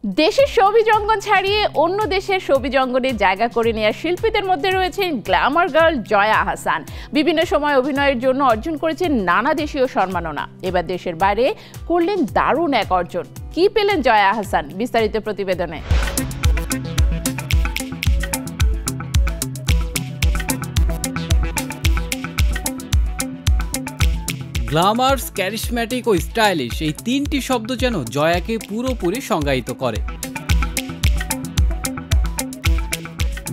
দেশের ছবিজঙ্গন ছাড়িয়ে অন্য দেশের ছবিজঙ্গনে জায়গা করে নেওয়া শিল্পীদের মধ্যে রয়েছেন গ্ল্যামার গার্ল জয়া আহসান। বিভিন্ন সময় অভিনয়ের জন্য অর্জন করেছেন নানা দেশীয় সম্মাননা। এবার দেশের বাইরে করলেন দারুণ এক অর্জন। কি পেলেন জয়া আহসান, বিস্তারিত প্রতিবেদনে। গ্ল্যামার্স, ক্যারিশম্যাটিক ও স্টাইলিশ এই তিনটি শব্দ যেন জয়াকে পুরোপুরি সংজ্ঞায়িত করে।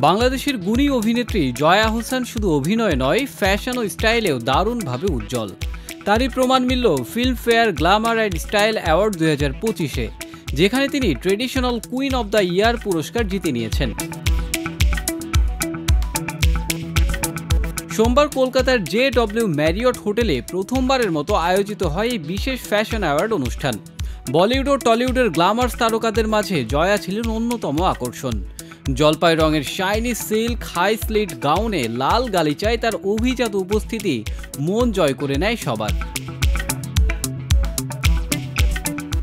বাংলাদেশের গুণী অভিনেত্রী জয়া আহসান শুধু অভিনয় নয়, ফ্যাশন ও স্টাইলেও দারুণভাবে উজ্জ্বল। তারই প্রমাণ মিলল Filmfare glamour and style award 2025-এ, যেখানে তিনি traditional queen of the year পুরস্কার জিতে নিয়েছেন। সোমবার কলকাতার JW ম্যারিয়ট হোটেলে প্রথমবারের মতো আয়োজিত হয় এই বিশেষ ফ্যাশন অ্যাওয়ার্ড অনুষ্ঠান। বলিউড ও টলিউডের গ্ল্যামার্স তারকাদের মাঝে জয়া ছিলেন অন্যতম আকর্ষণ। জলপাই রঙের শাইনি সিল্ক হাই স্লিট গাউনে লাল গালিচায় তার অভিজাত উপস্থিতি মন জয় করে নেয় সবার।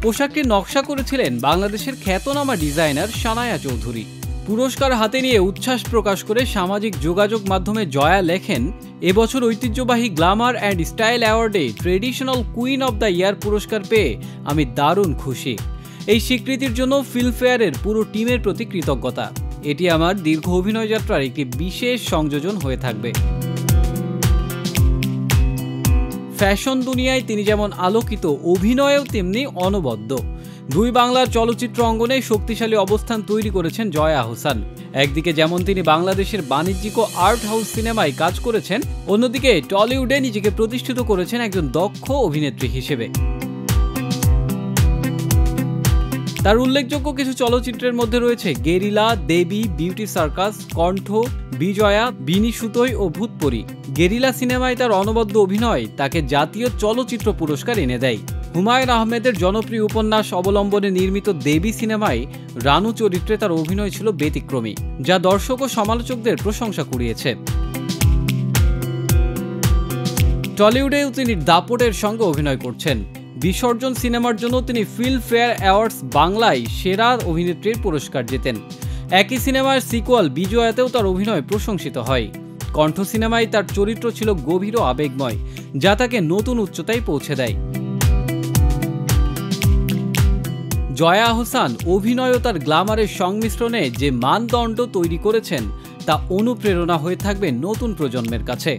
পোশাকটির নকশা করেছিলেন বাংলাদেশের খ্যাতনামা ডিজাইনার সানায়া চৌধুরী। পুরস্কার হাতে নিয়ে উচ্ছ্বাস প্রকাশ করে সামাজিক যোগাযোগ মাধ্যমে জয়া লেখেন, এবছর ঐতিহ্যবাহী গ্ল্যামার অ্যান্ড স্টাইল অ্যাওয়ার্ডে traditional queen of the year পুরস্কার পেয়ে আমি দারুণ খুশি। এই স্বীকৃতির জন্য ফিল্মফেয়ারের পুরো টিমের প্রতি কৃতজ্ঞতা। এটি আমার দীর্ঘ অভিনয় যাত্রার একটি বিশেষ সংযোজন হয়ে থাকবে। ফ্যাশন দুনিয়ায় তিনি যেমন আলোকিত, অভিনয়েও তেমনি অনবদ্য। দুই বাংলার চলচ্চিত্র অঙ্গনে শক্তিশালী অবস্থান তৈরি করেছেন জয়া আহসান। একদিকে যেমন তিনি বাংলাদেশের বাণিজ্যিক ও আর্ট হাউস সিনেমায় কাজ করেছেন, অন্যদিকে টলিউডে নিজেকে প্রতিষ্ঠিত করেছেন একজন দক্ষ অভিনেত্রী হিসেবে। তার উল্লেখযোগ্য কিছু চলচ্চিত্রের মধ্যে রয়েছে গেরিলা, দেবী, বিউটি সার্কাস, কণ্ঠ, বিজয়া, বিনি সুতোই ও ভূতপরী। গেরিলা সিনেমায় তার অনবদ্য অভিনয় তাকে জাতীয় চলচ্চিত্র পুরস্কার এনে দেয়। হুমায়ুন আহমেদের জনপ্রিয় উপন্যাস অবলম্বনে নির্মিত দেবী সিনেমায় রানু চরিত্রে তার অভিনয় ছিল ব্যতিক্রমী, যা দর্শক ও সমালোচকদের প্রশংসা কুড়িয়েছে। টলিউডেও তিনি দাপটের সঙ্গে অভিনয় করছেন। বিসর্জন সিনেমার জন্য তিনি ফিল্মফেয়ার অ্যাওয়ার্ডস বাংলায় সেরা অভিনেত্রীর পুরস্কার জেতেন। একই সিনেমার সিকুয়াল বিজয়াতেও তার অভিনয় প্রশংসিত হয়। কণ্ঠ সিনেমায় তার চরিত্র ছিল গভীর ও আবেগময়, যা তাকে নতুন উচ্চতায় পৌঁছে দেয়। জয়া আহসান অভিনয় ও তার গ্ল্যামারের সংমিশ্রণে যে মানদণ্ড তৈরি করেছেন, তা অনুপ্রেরণা হয়ে থাকবে নতুন প্রজন্মের কাছে।